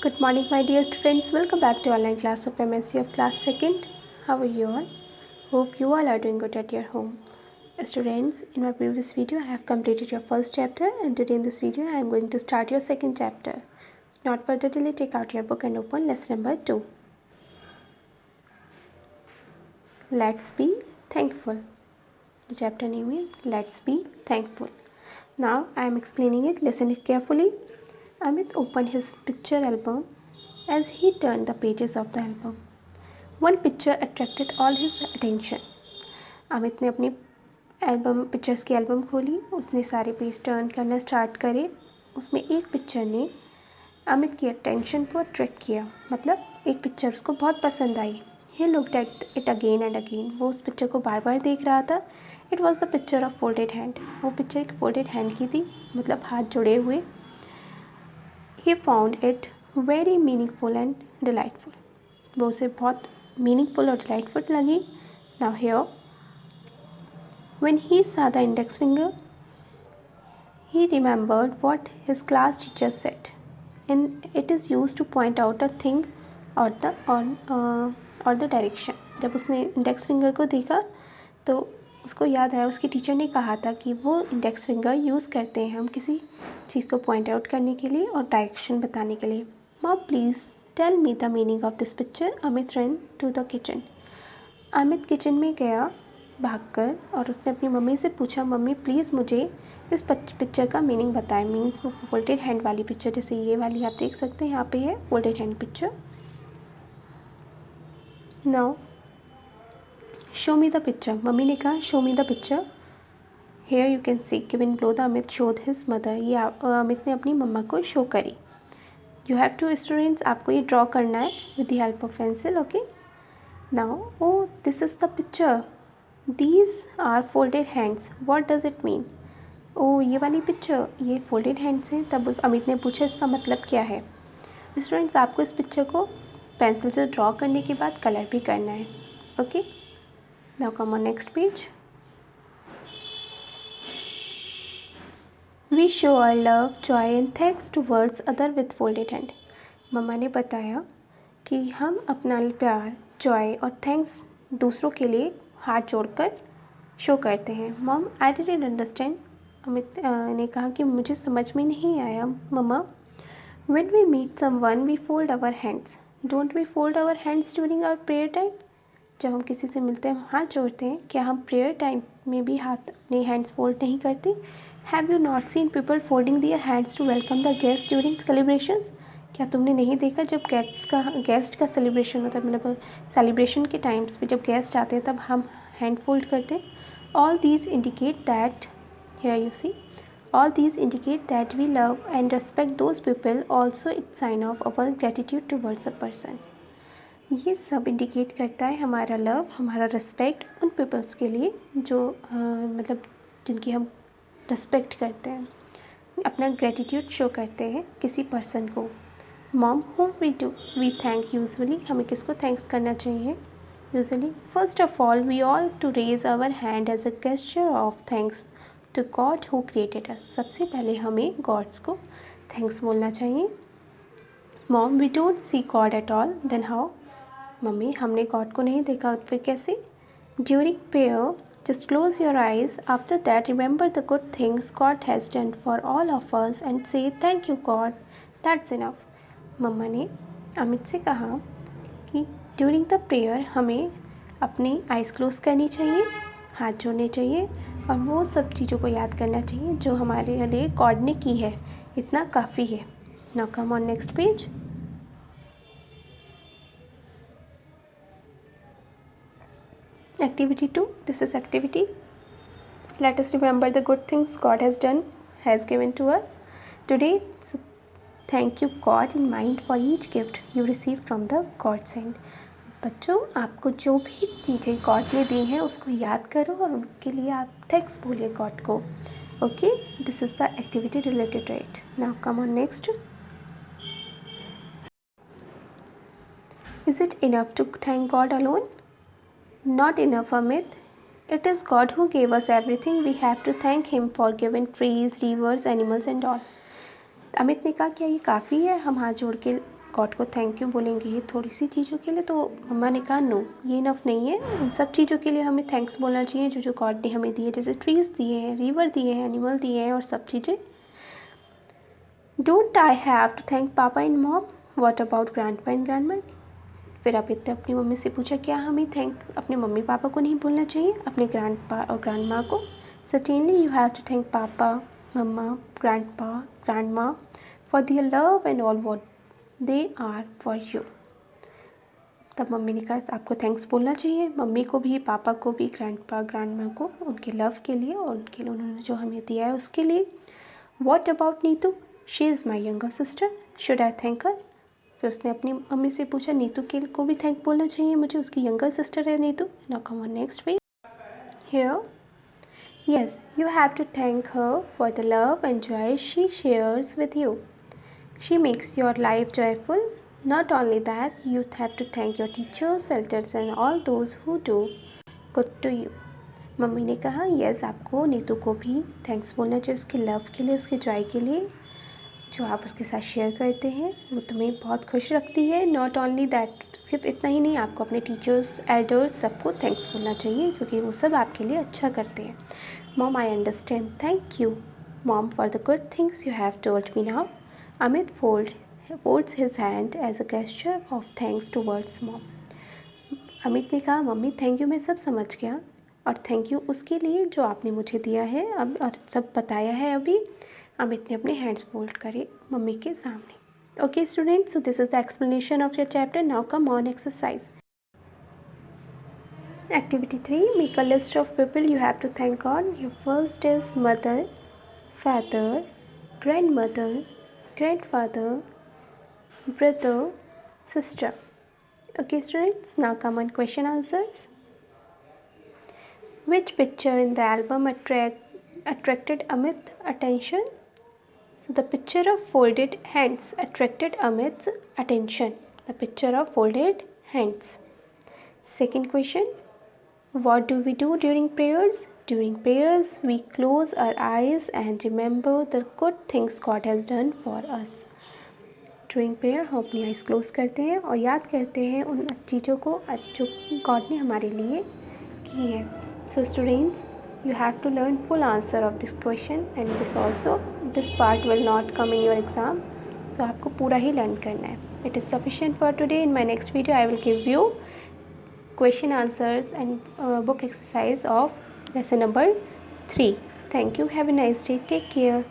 Good morning, my dear students. Welcome back to online class of MSc of class 2nd. How are you all? Hope you all are doing good at your home. Students, in my previous video, I have completed your first chapter, and today in this video, I am going to start your second chapter. Not further delay, take out your book and open lesson number 2. Let's be thankful. The chapter name is Let's be thankful. Now, I am explaining it. Listen it carefully. Amit opened his picture album. As he turned the pages of the album, one picture attracted all his attention. Amit ने अपनी pictures की album खोली, उसने सारे page turn करना start करे। उसमें एक पिक्चर ने अमित की अटेंशन को अट्रैक्ट किया, मतलब एक पिक्चर उसको बहुत पसंद आई। He looked at it again and again, वो उस पिक्चर को बार बार देख रहा था। It was the picture of folded hand, वो पिक्चर एक फोल्डेड हैंड की थी, मतलब हाथ जुड़े हुए। He found it very meaningful and delightful, वो उसे बहुत मीनिंगफुल और डिलाइटफुल लगी। Now here when he saw the index finger, he remembered what his class teacher said, and it is used to point out a thing or the direction. जब उसने index finger को देखा तो उसको याद आया, उसकी टीचर ने कहा था कि वो इंडेक्स फिंगर यूज़ करते हैं हम किसी चीज़ को पॉइंट आउट करने के लिए और डायरेक्शन बताने के लिए। Mom please tell me the meaning of this picture. Amit run to the kitchen. Amit kitchen में गया भागकर और उसने अपनी मम्मी से पूछा, मम्मी प्लीज़ मुझे इस पिक्चर का मीनिंग बताएं। मीन्स वो फोल्डेड हैंड वाली पिक्चर, जैसे ये वाली आप देख सकते हैं, यहाँ पे है folded hand picture. Now show me the picture. Mummy ने कहा show me the picture. Here you can see given below the Amit showed his mother. ये अमित ने अपनी मम्मा को शो करी। यू हैव टू स्टूडेंट्स, आपको ये ड्रॉ करना है with the help of pencil. Okay, now oh this is the picture, these are folded hands, what does it mean. Oh ये वाली पिक्चर, ये फोल्डेड हैंड्स हैं। तब अमित ने पूछा इसका मतलब क्या है। स्टूडेंट्स, आपको इस पिक्चर को पेंसिल से ड्रॉ करने के बाद कलर भी करना है। Okay, now come on next page. We show our love joy and thanks towards other with folded hand. Mama ने बताया कि हम अपना प्यार, जॉय और थैंक्स दूसरों के लिए हाथ जोड़कर शो करते हैं। Mom I didn't understand. Amit ने कहा कि मुझे समझ में नहीं आया mama. When we meet someone we fold our hands, don't we fold our hands during our prayer time. जब हम किसी से मिलते हैं हाथ जोड़ते हैं, क्या हम प्रेयर टाइम में भी हाथ अपने हैंड्स फोल्ड नहीं करते। Have you not seen people folding their hands to welcome the guest during celebrations. क्या तुमने नहीं देखा जब गेस्ट का सेलिब्रेशन होता है, मतलब सेलिब्रेशन के टाइम्स पे जब गेस्ट आते हैं तब हम हैंड फोल्ड करते हैं। All these indicate that, here you see, all these indicate that we love and respect those people, also it's sign of our gratitude towards a person. ये सब इंडिकेट करता है हमारा लव, हमारा रिस्पेक्ट उन peoples के लिए जो मतलब जिनकी हम रिस्पेक्ट करते हैं, अपना ग्रेटिट्यूड शो करते हैं किसी पर्सन को। Mom whom we thank usually, हमें किसको थैंक्स करना चाहिए usually. First of all we all to raise our hand as a gesture of thanks to God who created us. सबसे पहले हमें गॉड्स को थैंक्स बोलना चाहिए। Mom we don't see God at all, then how. Mummy हमने God को नहीं देखा, फिर कैसे। During prayer just close your eyes, after that remember the good things God has done for all of us and say thank you God, that's enough. Mama ने अमित से कहा कि ड्यूरिंग द प्रेयर हमें अपनी आइज़ क्लोज करनी चाहिए, हाथ जोड़ने चाहिए और वो सब चीज़ों को याद करना चाहिए जो हमारे लिए गॉड ने की है, इतना काफ़ी है। Now come on next page. Activity 2, this is activity. Let us remember the good things God has given to us today. So thank you God in mind for each gift you receive from the God's hand. बच्चों, आपको जो भी चीज़ें God ने दी हैं उसको याद करो और उनके लिए आप थैंक्स बोलिए गॉड को। Okay, this is the activity related to it. Now come on next. Is it enough to thank God alone? Not enough, Amit. It is God who gave us everything. We have to thank Him for giving trees, rivers, animals and all. Amit ने कहा क्या ये काफ़ी है हम हाथ जोड़ के गॉड को थैंक यू बोलेंगे ये थोड़ी सी चीज़ों के लिए, तो मम्मा ने कहा नो, ये इनफ नहीं है, उन सब चीज़ों के लिए हमें थैंक्स बोलना चाहिए जो जो गॉड ने हमें दिए, जैसे ट्रीज़ दिए हैं, रिवर दिए हैं, एनिमल दिए हैं और सब चीज़ें। Don't I have to thank papa and mom, what about grandpa and grandma. फिर अमित ने अपनी मम्मी से पूछा क्या हमें थैंक अपने मम्मी पापा को नहीं बोलना चाहिए, अपने ग्रैंडपा और ग्रैंडमा को। Certainly you have to thank papa, mama, grandpa, grandma for their love and all what they are for you. तब मम्मी ने कहा आपको थैंक्स बोलना चाहिए, मम्मी को भी, पापा को भी, ग्रैंडपा ग्रैंडमा को, उनके लव के लिए और उनके लिए उन्होंने जो हमें दिया है उसके लिए। What about Neetu, she is my younger sister, should I thank her. फिर उसने अपनी मम्मी से पूछा नीतू के को भी थैंक बोलना चाहिए मुझे, उसकी यंगर सिस्टर है Neetu. Now come on next page. Here yes you have to thank her for the love and joy she shares with you. She makes your life joyful. Not only that, you have to thank your teachers, elders and all those who do good to you. Mummy ने कहा yes आपको नीतू को भी thanks बोलना चाहिए उसके love के लिए, उसके जॉय के लिए जो आप उसके साथ शेयर करते हैं, वो तुम्हें बहुत खुश रखती है। नॉट ओनली दैट, सिर्फ इतना ही नहीं, आपको अपने टीचर्स, एल्डर्स सबको थैंक्स बोलना चाहिए क्योंकि वो सब आपके लिए अच्छा करते हैं। Mom I understand, thank you mom for the good things you have told me now. Amit folds his hand as a gesture of thanks towards mom. Amit ने कहा मम्मी थैंक यू मैं सब समझ गया और थैंक यू उसके लिए जो आपने मुझे दिया है अब और सब बताया है अभी। अमित ने अपने हैंड्स फोल्ड करे मम्मी के सामने। Okay students, so this is the explanation of your chapter. Now come on exercise. Activity 3, make a list of people you have to thank on. Your first is mother, father, grandmother, grandfather, brother, sister. Okay students, now come on question answers. Which picture in the album attracted Amit's attention? So the picture of folded hands attracted Amit's attention. The picture of folded hands. Second question, what do we do during prayers? During prayers we close our eyes and remember the good things God has done for us. During prayer हम अपनी eyes close करते हैं और याद करते हैं उन चीज़ों को जो गॉड ने हमारे लिए की है। So students, you have to learn full answer of this question and this part will not come in your exam. So आपको पूरा ही लर्न करना है। It is sufficient for today. In my next video I will give you question answers and book exercise of lesson number 3. Thank you. Have a nice day. Take care.